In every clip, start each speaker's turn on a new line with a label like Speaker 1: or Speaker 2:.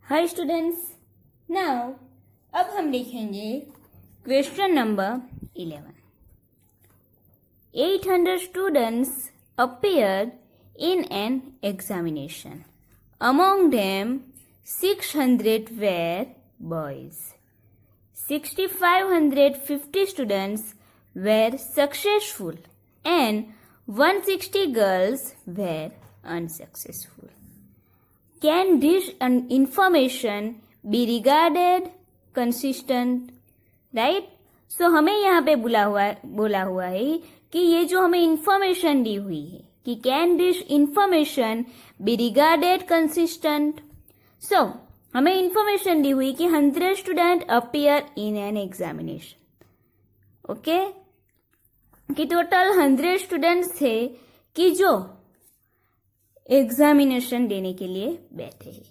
Speaker 1: Hi students, now अब हम लिखेंगे question number 11. 800 students appeared in an examination. Among them, 600 were boys. 6,550 students were successful and 160 girls were unsuccessful. Can this information be regarded consistent? Right? So हमें यहाँ पे बोला हुआ है कि ये जो हमें इंफॉर्मेशन दी हुई है कि can this information be regarded consistent. So हमें इंफॉर्मेशन दी हुई कि 100 student appear in an examination. Okay, कि टोटल 100 स्टूडेंट्स थे कि जो एग्जामिनेशन देने के लिए बैठे हैं.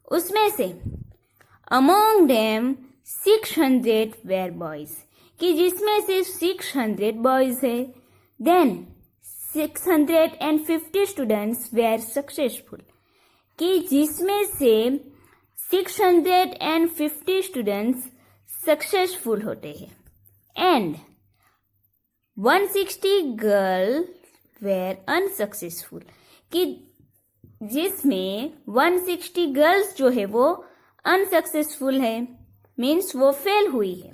Speaker 1: उसमें से अमोंग देम 600 वेर बॉयज, कि जिसमें से 600 बॉयज है. देन 650 स्टूडेंट्स वेर सक्सेसफुल, कि जिसमें से 650 स्टूडेंट्स सक्सेसफुल होते हैं. एंड 160 गर्ल वेर अनसक्सेसफुल, कि जिसमें 160 गर्ल्स जो है वो अनसक्सेसफुल है, मीन्स वो फेल हुई है.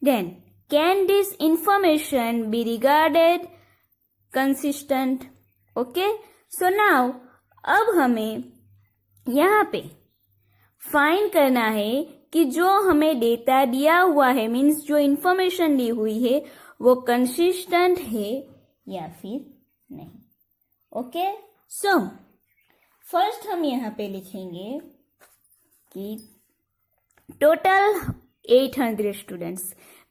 Speaker 1: Then can this information be regarded consistent. Okay, so now अब हमें यहाँ पे फाइंड करना है कि जो हमें डेटा दिया हुआ है, मीन्स जो इंफॉर्मेशन दी हुई है वो कंसिस्टेंट है या फिर नहीं. ओके, सो फर्स्ट हम यहाँ पे लिखेंगे कि total 800 students,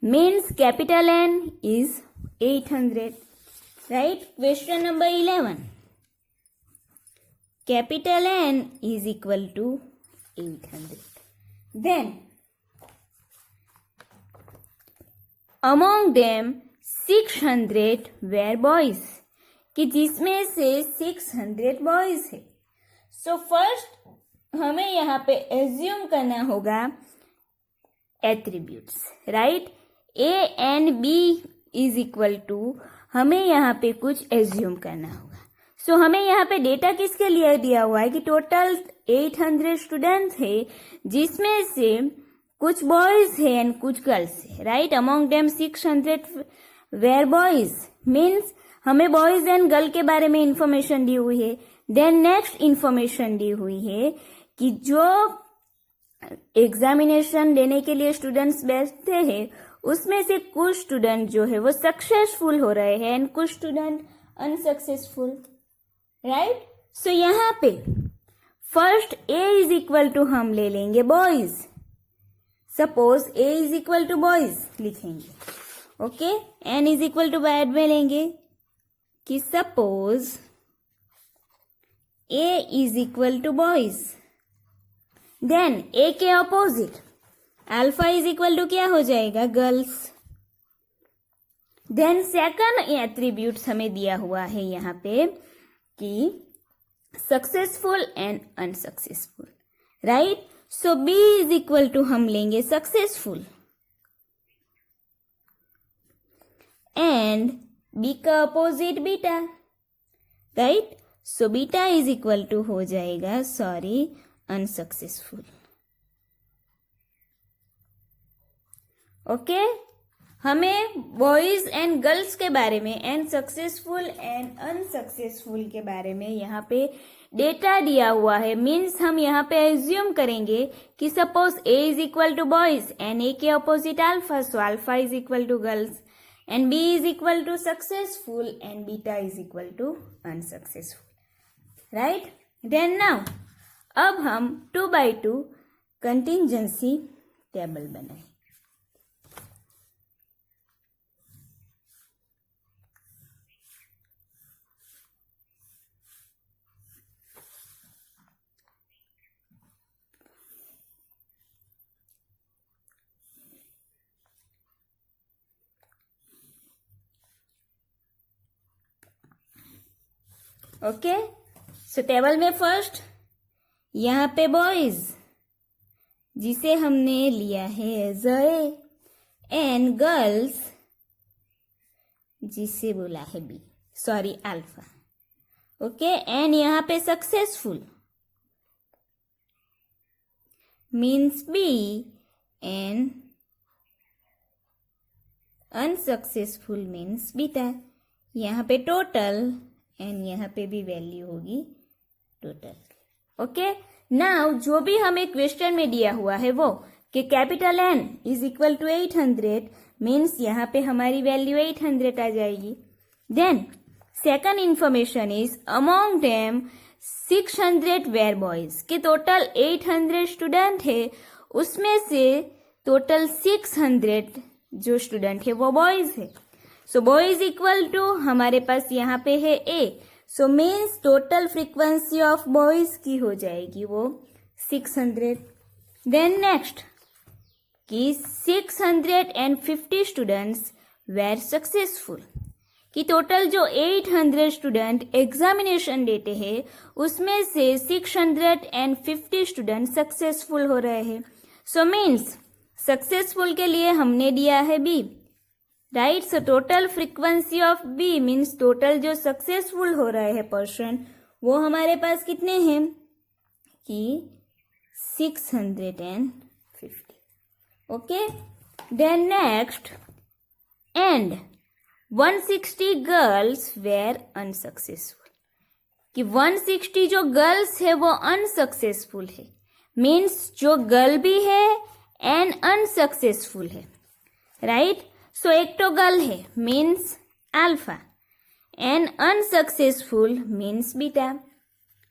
Speaker 1: means capital N is 800. Right, question number 11, capital N is equal to 800. Then among them 600 were boys, कि जिसमें से 600 बॉयज है. सो फर्स्ट हमें यहाँ पे एज्यूम करना होगा attributes. Right, A and B is equal to, हमें यहाँ पे कुछ एज्यूम करना होगा. सो हमें यहाँ पे डेटा किसके लिए दिया हुआ है कि टोटल 800 स्टूडेंट्स है, जिसमें से कुछ बॉयज है एंड कुछ गर्ल्स है. Right, among them 600 were boys, means हमें बॉयज एंड गर्ल के बारे में इंफॉर्मेशन दी हुई है. देन नेक्स्ट इंफॉर्मेशन दी हुई है कि जो एग्जामिनेशन देने के लिए स्टूडेंट्स बैठते हैं उसमें से कुछ स्टूडेंट जो है वो सक्सेसफुल हो रहे हैं एंड कुछ स्टूडेंट अनसक्सेसफुल. राइट, सो यहाँ पे first A is equal to हम ले लेंगे boys. Suppose A is equal to boys लिखेंगे. Okay, N is equal to bad में लेंगे कि suppose A is equal to boys. Then A के opposite alpha is equal to क्या हो जाएगा, गर्ल्स. देन सेकंड एट्रीब्यूट्स हमें दिया हुआ है यहाँ पे कि successful and unsuccessful. Right, so B is equal to हम लेंगे सक्सेसफुल एंड B का opposite beta. Right, so beta is equal to हो जाएगा अनसक्सेसफुल. ओके, हमें बॉयज एंड गर्ल्स के बारे में एंड सक्सेसफुल एंड अनसक्सेसफुल के बारे में यहाँ पे डेटा दिया हुआ है. मीन्स हम यहाँ पे एज्यूम करेंगे कि suppose A is equal to boys and A के opposite alpha, so alpha is equal to girls and B is equal to successful and beta is equal to unsuccessful. Right, then now अब हम 2x2 contingency table बनाए. Okay, so table में first यहाँ पे boys जिसे हमने लिया है एज ए, एंड गर्ल्स जिसे बोला है B, sorry alpha. Okay, and यहाँ पे successful means B and unsuccessful means beta. यहाँ पे टोटल एंड यहाँ पे भी वैल्यू होगी टोटल। ओके, नाउ जो भी हमें क्वेश्चन में दिया हुआ है वो कि capital N is equal to 800 means यहाँ पे हमारी वैल्यू 800 आ जाएगी। Then second information is among them 600 were boys, कि टोटल 800 स्टूडेंट है, उसमें से टोटल 600 जो स्टूडेंट है वो बॉयज है। सो बॉयज इक्वल टू हमारे पास यहाँ पे है A, so means total frequency of boys की हो जाएगी वो 600। देन नेक्स्ट कि 650 स्टूडेंट्स वेर सक्सेसफुल, कि टोटल जो 800 स्टूडेंट एग्जामिनेशन देते हैं उसमें से 650 स्टूडेंट सक्सेसफुल हो रहे हैं। सो मीन्स सक्सेसफुल के लिए हमने दिया है B, right. So total frequency of B means total जो सक्सेसफुल हो रहे हैं पर्सन वो हमारे पास कितने हैं कि 650। Okay, then next and 160 girls were unsuccessful, कि 160 जो गर्ल्स है वो अनसक्सेसफुल है, मीन्स जो गर्ल भी है एंड अनसक्सेसफुल है, राइट। सो एक तो गर्ल है means alpha and unsuccessful means beta,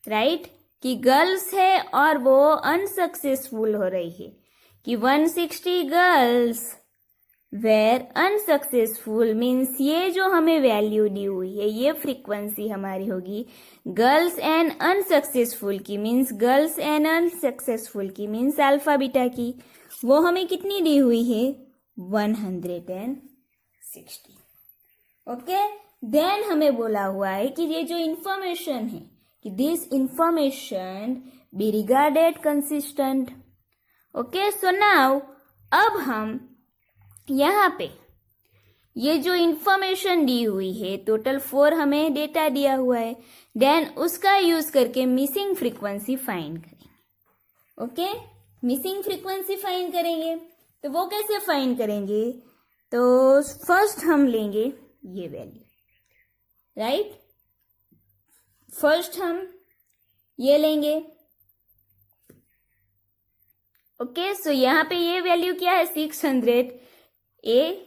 Speaker 1: right, कि गर्ल्स है और वो अनसक्सेसफुल हो रही है, कि 160 गर्ल्स वेर अनसक्सेसफुल मीन्स ये जो हमें वैल्यू दी हुई है ये फ्रीक्वेंसी हमारी होगी गर्ल्स एंड अनसक्सेसफुल की, मीन्स गर्ल्स एंड अनसक्सेसफुल की मीन्स अल्फा बीटा की, वो हमें कितनी दी हुई है 160। ओके, देन हमें बोला हुआ है कि ये जो इंफॉर्मेशन है कि this information be regarded consistent. Okay, so now अब हम यहाँ पे ये जो इंफॉर्मेशन दी हुई है टोटल 4 हमें डेटा दिया हुआ है, देन उसका यूज करके मिसिंग फ्रीक्वेंसी फाइंड करेंगे। ओके, मिसिंग फ्रीक्वेंसी फाइंड करेंगे, तो वो कैसे फाइंड करेंगे, तो फर्स्ट हम लेंगे ये वैल्यू, राइट। फर्स्ट हम ये लेंगे। ओके, सो यहाँ पे ये वैल्यू क्या है 600, ए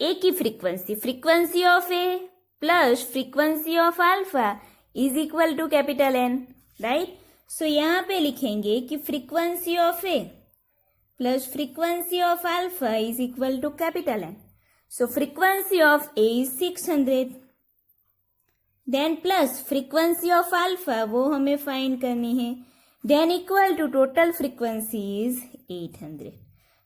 Speaker 1: की frequency of A plus frequency of alpha is equal to capital N, right. So यहाँ पे लिखेंगे कि frequency of A plus frequency of alpha is equal to capital N. So frequency of A is 600, then plus frequency of alpha वो हमें find करनी है, then equal to total frequency is 800।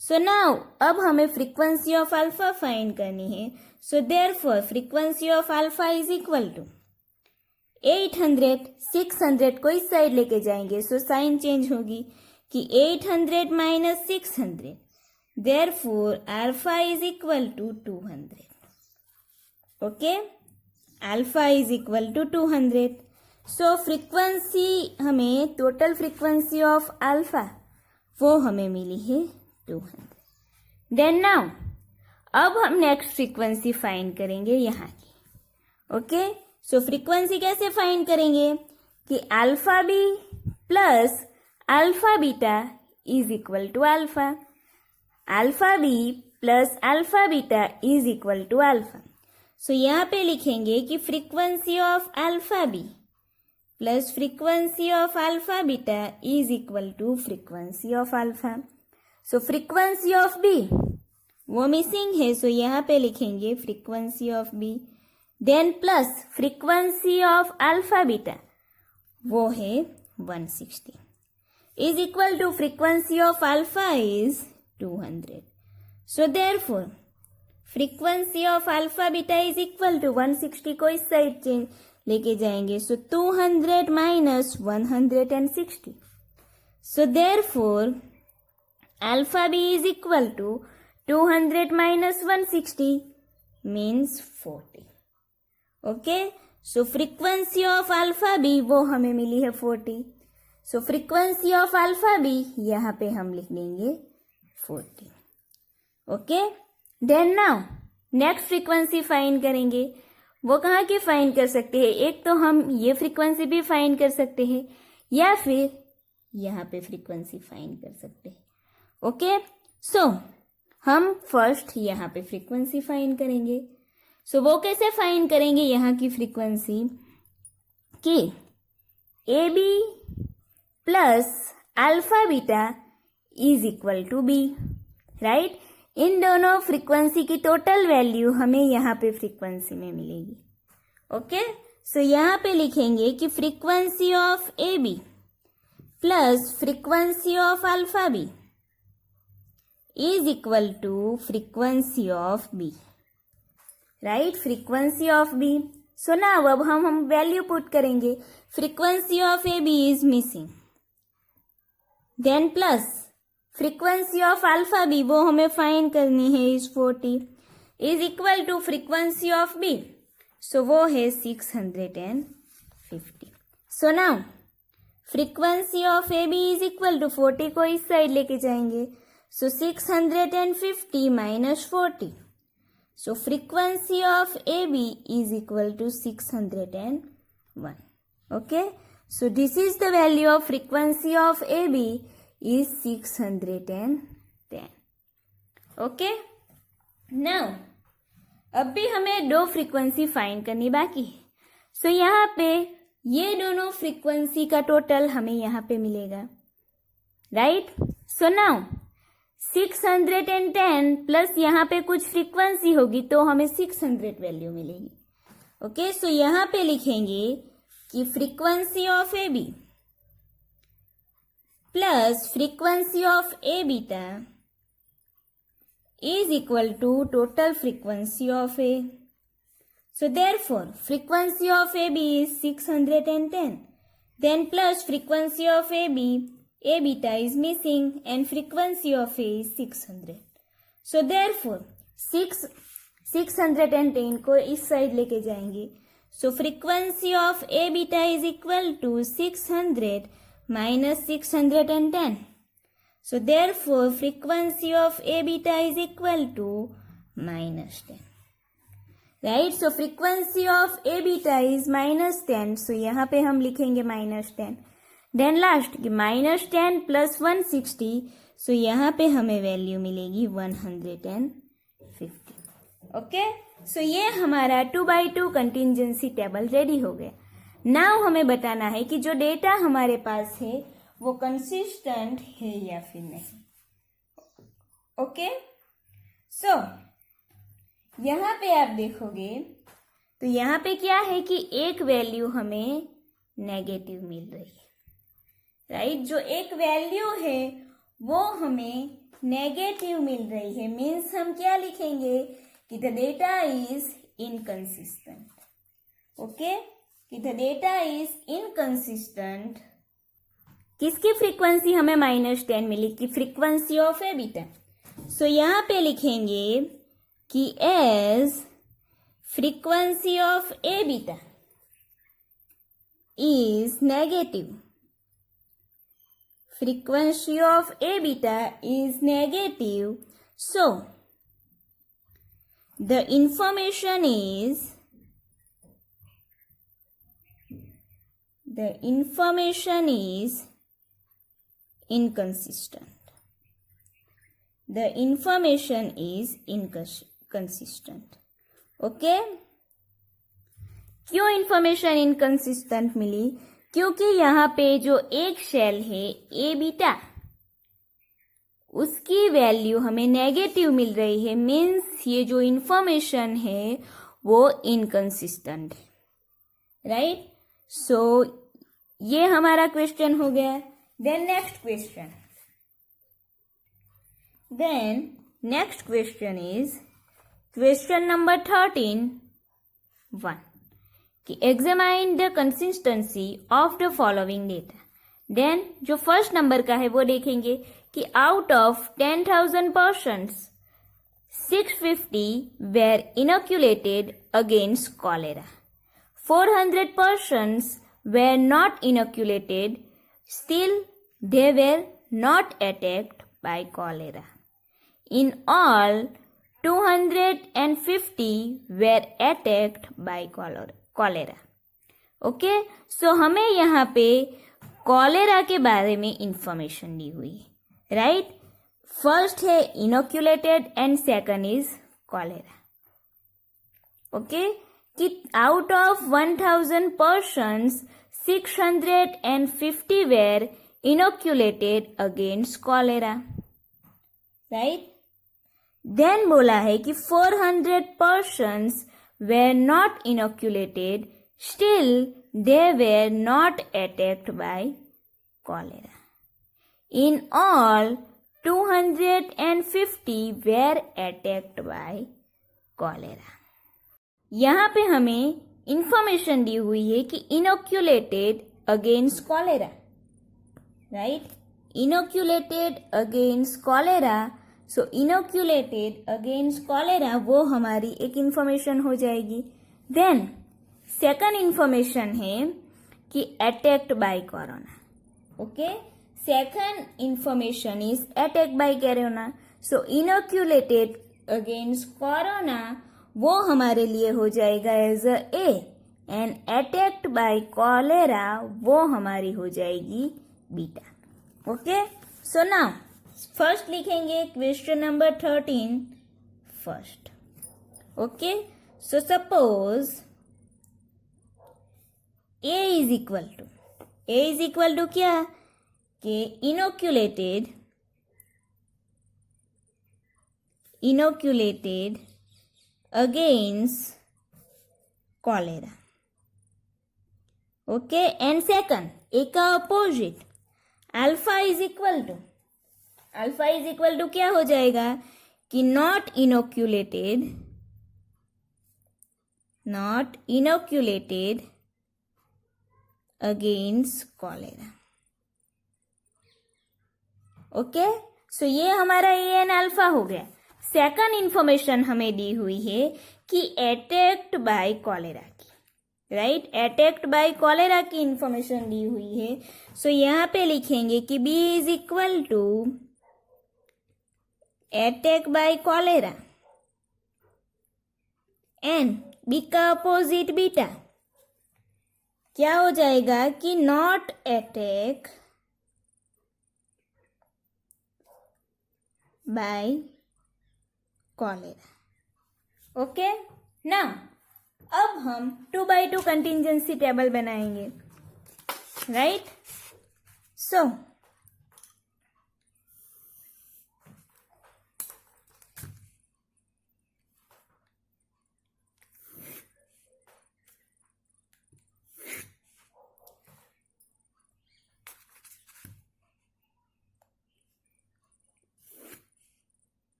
Speaker 1: So now अब हमें frequency of alpha find करनी है, so therefore frequency of alpha is equal to 800, 600 को इस साइड लेके जाएंगे, सो साइन चेंज होगी कि 800 minus 600, therefore alpha is equal to 200। Okay, alpha is equal to 200। So frequency हमें टोटल फ्रीक्वेंसी ऑफ अल्फा वो हमें मिली है 200। देन नाउ अब हम नेक्स्ट फ्रीक्वेंसी फाइंड करेंगे यहाँ की। ओके, सो फ्रीक्वेंसी कैसे फाइंड करेंगे कि alpha B plus alpha beta is equal to alpha, alpha B plus alpha beta is equal to alpha. So यहाँ पे लिखेंगे कि frequency of alpha B plus frequency of alpha beta is equal to frequency of alpha. So frequency of B वो missing है, so यहाँ पे लिखेंगे frequency of B, then plus frequency of alpha beta वो है 160 is equal to frequency of alpha is 200। So therefore frequency of alpha beta is equal to 160 को इस side change लेके जाएंगे, so 200 minus 160, So therefore, alpha b is equal to 200 minus 160 means 40. Okay. So frequency of alpha b वो हमें मिली है 40. So frequency of alpha b यहाँ पे हम लिख देंगे 40. Okay. Then now next frequency find करेंगे. वो कहाँ की फाइंड कर सकते हैं? एक तो हम ये फ्रीक्वेंसी भी फाइंड कर सकते हैं या फिर यहाँ पे फ्रीक्वेंसी फाइंड कर सकते हैं. ओके. सो हम फर्स्ट यहाँ पे फ्रीक्वेंसी फाइंड करेंगे. सो वो कैसे फाइंड करेंगे यहाँ की फ्रीक्वेंसी कि A B plus alpha beta is equal to B. Right. इन दोनों फ्रीक्वेंसी की टोटल वैल्यू हमें यहाँ पे फ्रीक्वेंसी में मिलेगी. ओके. सो यहाँ पे लिखेंगे कि frequency of A B plus frequency of alpha B is equal to frequency of B. Right. Frequency of B. So now अब हम वैल्यू पुट करेंगे. Frequency of A B is missing. Then plus frequency of alpha B वो हमें find करनी है is 40 is equal to frequency of B. So वो है 650. So now frequency of A B is equal to 40 को इस side लेके जाएंगे. So 650 minus 40. So frequency of A B is equal to 601. Okay. So this is the value of frequency of A B is 610. Okay. Now अब भी हमें दो frequency find करनी बाकी है. सो यहाँ पे ये दोनों फ्रीक्वेंसी का टोटल हमें यहाँ पे मिलेगा. राइट. सो नाउ 610 प्लस यहाँ पे कुछ फ्रीक्वेंसी होगी तो हमें 600 वैल्यू मिलेगी. ओके. सो यहाँ पे लिखेंगे कि frequency of A B plus frequency of A beta is equal to total frequency of A. So therefore, frequency of AB is 610. Then plus frequency of AB, A beta is missing and frequency of A is 600. So therefore, 610 को इस side लेके जाएंगे. So frequency of A beta is equal to 600 minus 610. So therefore frequency of A beta is equal to minus 10. Right. So frequency of A beta is minus 10. So यहाँ पे हम लिखेंगे minus 10. Then last minus 10 plus 160. So यहाँ पे हमें value मिलेगी 150. Okay. So ये हमारा 2x2 कंटिंजेंसी टेबल रेडी हो गया. नाउ हमें बताना है कि जो डेटा हमारे पास है वो कंसिस्टेंट है या फिर नहीं. ओके. सो यहाँ पे आप देखोगे तो यहाँ पे क्या है कि एक वैल्यू हमें नेगेटिव मिल रही है. राइट. जो एक वैल्यू है वो हमें नेगेटिव मिल रही है. मीन्स हम क्या लिखेंगे कि the data is inconsistent. Okay. कि द डेटा इज इनकंसिस्टेंट. किसकी फ्रीक्वेंसी हमें -10 मिली? कि frequency of A beta. So यहाँ पे लिखेंगे कि as frequency of A beta is negative. Frequency of A beta is negative. So the information is inconsistent. The information is inconsistent. Okay. क्यों information inconsistent मिली? क्योंकि यहाँ पे जो एक शेल है ए बीटा उसकी वैल्यू हमें नेगेटिव मिल रही है. मीन्स ये जो इंफॉर्मेशन है वो इनकंसिस्टेंट है. राइट. सो ये हमारा क्वेश्चन हो गया. Then next question is question number 13(1) कि examine the consistency of the following data. Then जो फर्स्ट नंबर का है वो देखेंगे कि out of 10,000 persons 650 were inoculated against cholera. 400 persons were not inoculated, still they were not attacked by cholera. In all, 250 were attacked by cholera. Okay, so हमें यहाँ पे cholera के बारे में इंफॉर्मेशन दी हुई है, राइट? फर्स्ट है inoculated and second is cholera. Okay, कि out of 1,000 persons 650 were inoculated against cholera, right? देन बोला है कि 400 persons were not inoculated, still they were not attacked by cholera. In all, 250 were attacked by cholera. यहाँ पे हमें information दी हुई है कि inoculated against cholera, right? Inoculated against cholera. So inoculated against cholera वो हमारी एक इंफॉर्मेशन हो जाएगी. देन सेकंड इंफॉर्मेशन है कि attacked by corona. Okay, second information is attack by corona. So inoculated against corona वो हमारे लिए हो जाएगा as a A, and attacked by cholera वो हमारी हो जाएगी beta. Okay, so now first लिखेंगे question number 13 first. Okay, so suppose A is equal to क्या कि inoculated against cholera. Okay, and second A का opposite alpha is equal to क्या हो जाएगा कि not inoculated against cholera. Okay, so ये हमारा ए एन अल्फा हो गया. सेकंड इंफॉर्मेशन हमें दी हुई है कि अटैक्ड बाय कॉलेरा की, राइट? अटैक्ड बाय कॉलेरा की इंफॉर्मेशन दी हुई है. सो यहाँ पे लिखेंगे कि B is equal to attack by cholera and B का अपोजिट बीटा क्या हो जाएगा कि not attack by cholera. Okay, ना अब हम 2x2 कंटिंजेंसी टेबल बनाएंगे, राइट? सो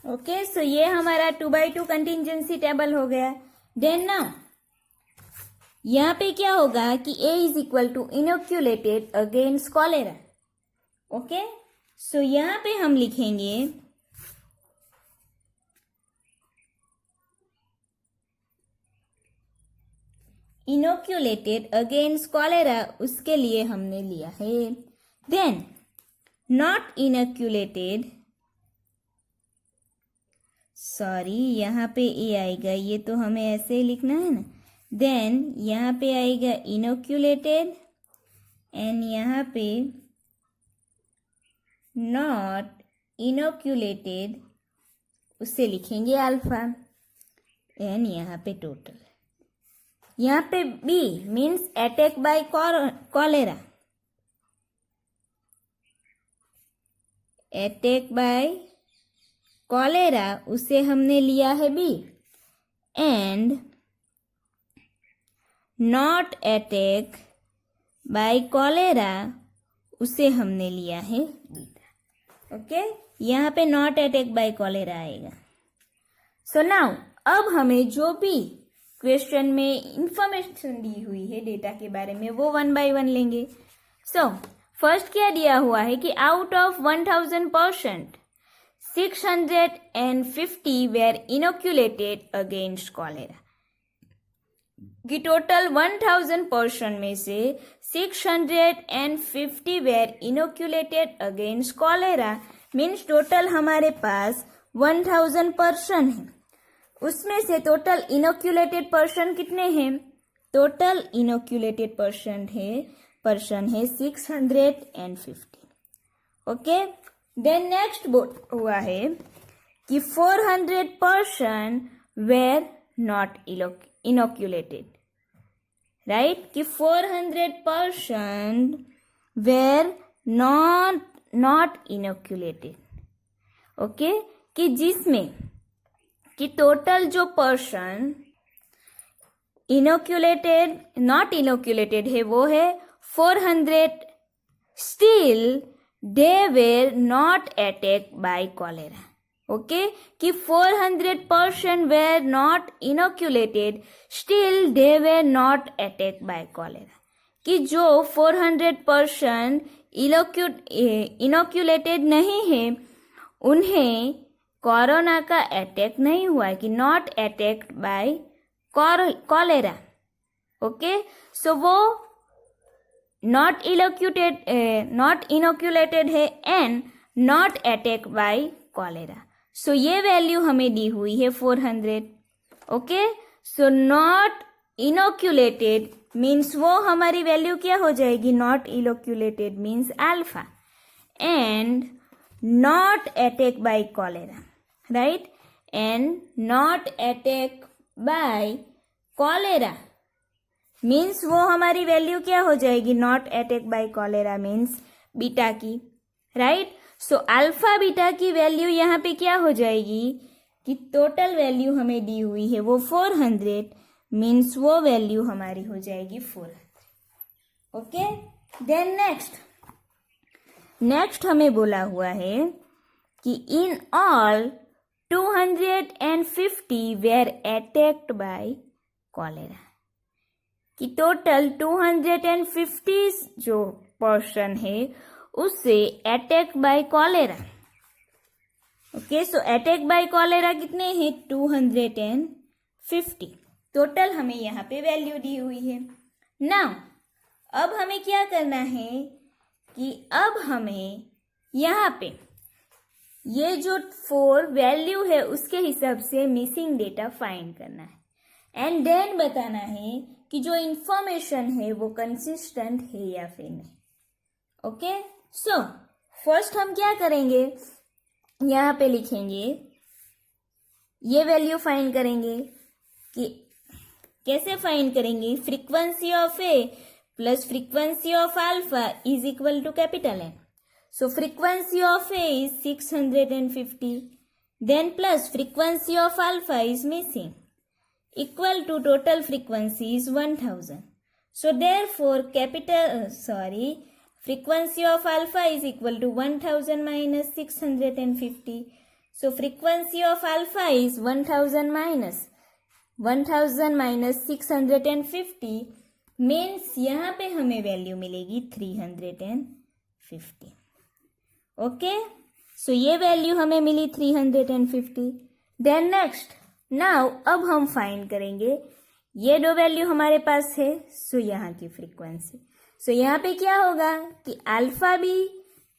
Speaker 1: ओके, सो ये हमारा 2x2 कंटिंजेंसी टेबल हो गया. देन ना यहाँ पे क्या होगा कि A is equal to inoculated against cholera. Okay, so यहाँ पे हम लिखेंगे इनोक्यूलेटेड अगेंस्ट कॉलेरा, उसके लिए हमने लिया है. देन नॉट इनोक्यूलेटेड, सॉरी यहाँ पे ए आएगा, ये तो हमें ऐसे ही लिखना है ना. देन यहाँ पे आएगा इनोक्यूलेटेड एंड यहाँ पे नॉट इनोक्यूलेटेड, उससे लिखेंगे अल्फा एंड यहाँ पे टोटल. यहाँ पे B means attack by cholera, attack by cholera उसे हमने लिया है B, and not attack by cholera उसे हमने लिया है बीटा। ओके, यहाँ पे नॉट अटैक बाय कॉलेरा आएगा। सो नाउ अब हमें जो भी क्वेश्चन में इंफॉर्मेशन दी हुई है डेटा के बारे में वो 1 by 1 लेंगे। सो फर्स्ट क्या दिया हुआ है कि out of 1000% 650 were inoculated against cholera, कि टोटल 1000% में से 650 were inoculated against cholera, means total हमारे पास 1000% है। उसमें से टोटल इनोक्यूलेटेड पर्सन कितने हैं? टोटल इनोक्यूलेटेड पर्सन है 650। ओके, देन नेक्स्ट हुआ है कि 400% वेर नॉट इनोक्यूलेटेड, राइट, कि 400% वेर नॉट इनोक्यूलेटेड। ओके, कि जिसमें कि टोटल जो पर्सन इनोक्यूलेटेड नॉट इनोक्यूलेटेड है वो है 400, still they were not attack by cholera. Okay, कि 400% were not inoculated, still they were not attack by cholera, कि जो 400% इनोक्यूलेटेड नहीं है उन्हें कोरोना का अटैक नहीं हुआ है, कि not attacked by cholera. Okay, so वो नॉट इनोक्यूलेटेड है and not attack by cholera. So ये वैल्यू हमें दी हुई है 400। Okay, so not inoculated means वो हमारी वैल्यू क्या हो जाएगी? Not inoculated means alpha, and not attack by cholera, right, and not attack by cholera means वो हमारी वैल्यू क्या हो जाएगी? Not attack by cholera means beta की, राइट। सो अल्फा बीटा की वैल्यू यहाँ पे क्या हो जाएगी कि टोटल वैल्यू हमें दी हुई है वो 400 मीन्स वो वैल्यू हमारी हो जाएगी 400। ओके, देन नेक्स्ट हमें बोला हुआ है कि in all 250 were attacked by cholera, कि टोटल 250 जो पर्सन है उससे attack by cholera. Okay, so attack by cholera कितने हैं? 250 टोटल हमें यहाँ पे वैल्यू दी हुई है। नाउ अब हमें क्या करना है कि अब हमें यहाँ पे ये जो 4 वैल्यू है उसके हिसाब से मिसिंग डेटा फाइंड करना है एंड देन बताना है कि जो इंफॉर्मेशन है वो कंसिस्टेंट है या फिर नहीं। ओके, सो फर्स्ट हम क्या करेंगे, यहाँ पे लिखेंगे, ये वैल्यू फाइंड करेंगे। कि कैसे फाइंड करेंगे? Frequency of A plus frequency of alpha is equal to capital N. So frequency of A is 650, then plus frequency of alpha is missing, equal to total frequency is 1000. So therefore frequency of alpha is equal to 1000 minus 650. So frequency of alpha is 1000 minus 650 means यहाँ पे हमें value मिलेगी 350। Okay, so ये value हमें मिली 350। Then next, now अब हम find करेंगे ये दो वैल्यू हमारे पास है, सो यहाँ की फ्रीक्वेंसी। सो यहाँ पे क्या होगा कि alpha B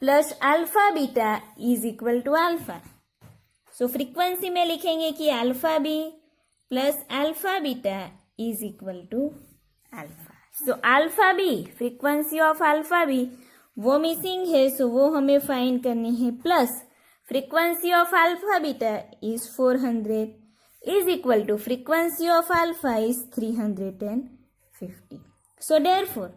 Speaker 1: plus alpha beta is equal to alpha. So frequency में लिखेंगे कि alpha B plus alpha beta is equal to alpha. So alpha B, frequency of alpha B वो मिसिंग है, सो वो हमें फाइंड करनी है, plus frequency of alpha beta is 400 is equal to frequency of alpha is 350। So therefore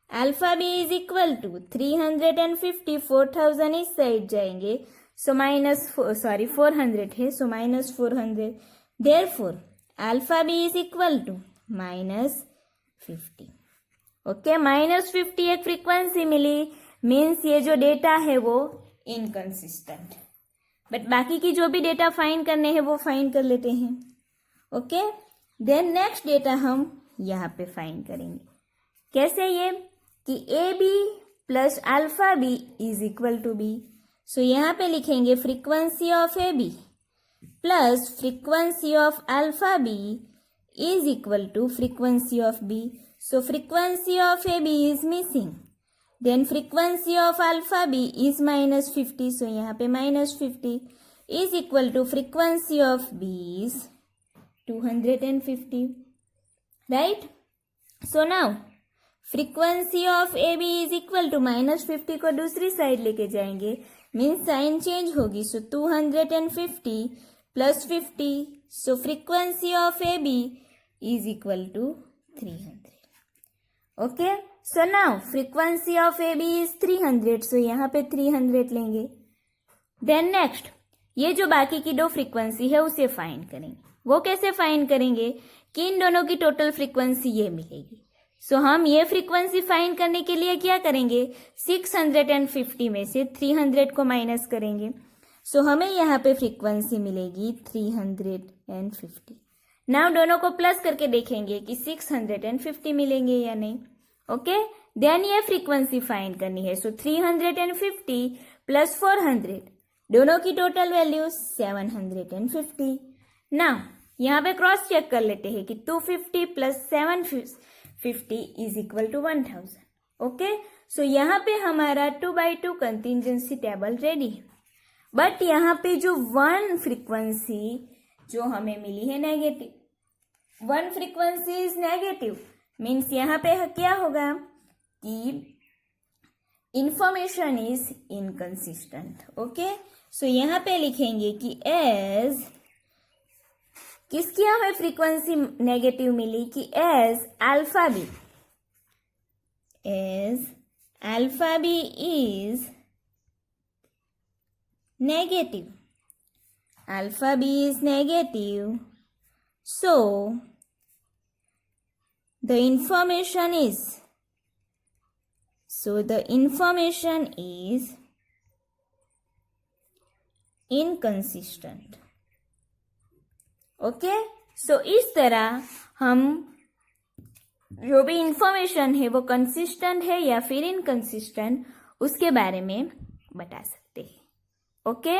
Speaker 1: alpha B is equal to 350, 4000 इस side जाएंगे, सो 400 है, so -400। Therefore alpha B is equal to -50। Okay, -50 एक frequency मिली, means ये जो data है वो inconsistent. But बाकी की जो भी डेटा फाइंड करने हैं वो फाइंड कर लेते हैं। ओके, देन नेक्स्ट डेटा हम यहाँ पे फाइंड करेंगे। कैसे? ये कि A B plus alpha B is equal to B. So यहाँ पे लिखेंगे frequency of A B plus frequency of alpha B is equal to frequency of B. So frequency of A B is missing, then frequency of alpha B is -50। So यहाँ पे -50 is equal to frequency of B is 250, right? So now frequency of A B is equal to -50 को दूसरी side लेके जाएंगे, means sign change होगी। So 250 plus 50, so frequency of A B is equal to 300। Okay, so now frequency of A B is 300, so यहाँ पे 300 लेंगे। Then next ये जो बाकी की दो फ्रीक्वेंसी है उसे फाइंड करेंगे। वो कैसे फाइंड करेंगे कि इन दोनों की टोटल फ्रीक्वेंसी ये मिलेगी। सो हम ये फ्रीक्वेंसी फाइंड करने के लिए क्या करेंगे, 650 में से 300 को माइनस करेंगे। सो हमें यहाँ पे फ्रीक्वेंसी मिलेगी 350। नाउ दोनों को प्लस करके देखेंगे कि 650 मिलेंगे या नहीं। ओके, देन ये फ्रीक्वेंसी फाइंड करनी है। सो 350 प्लस 400, दोनों की टोटल वैल्यू 750। नाउ यहाँ पे क्रॉस चेक कर लेते हैं कि 250 plus 750 is equal to 1000। Okay, so यहाँ पे हमारा 2x2 कंटिजेंसी टेबल रेडी है। बट यहाँ पे जो वन फ्रीक्वेंसी जो हमें मिली है negative, one frequency is negative, means यहाँ पे क्या होगा कि information is inconsistent. Okay, so यहाँ पे लिखेंगे कि एज किसकी हमें फ्रीक्वेंसी नेगेटिव मिली कि as alpha B is negative, alpha B is negative, so the information is inconsistent। Okay, so इस तरह हम जो भी इंफॉर्मेशन है वो कंसिस्टेंट है या फिर इनकंसिस्टेंट उसके बारे में बता सकते हैं। ओके।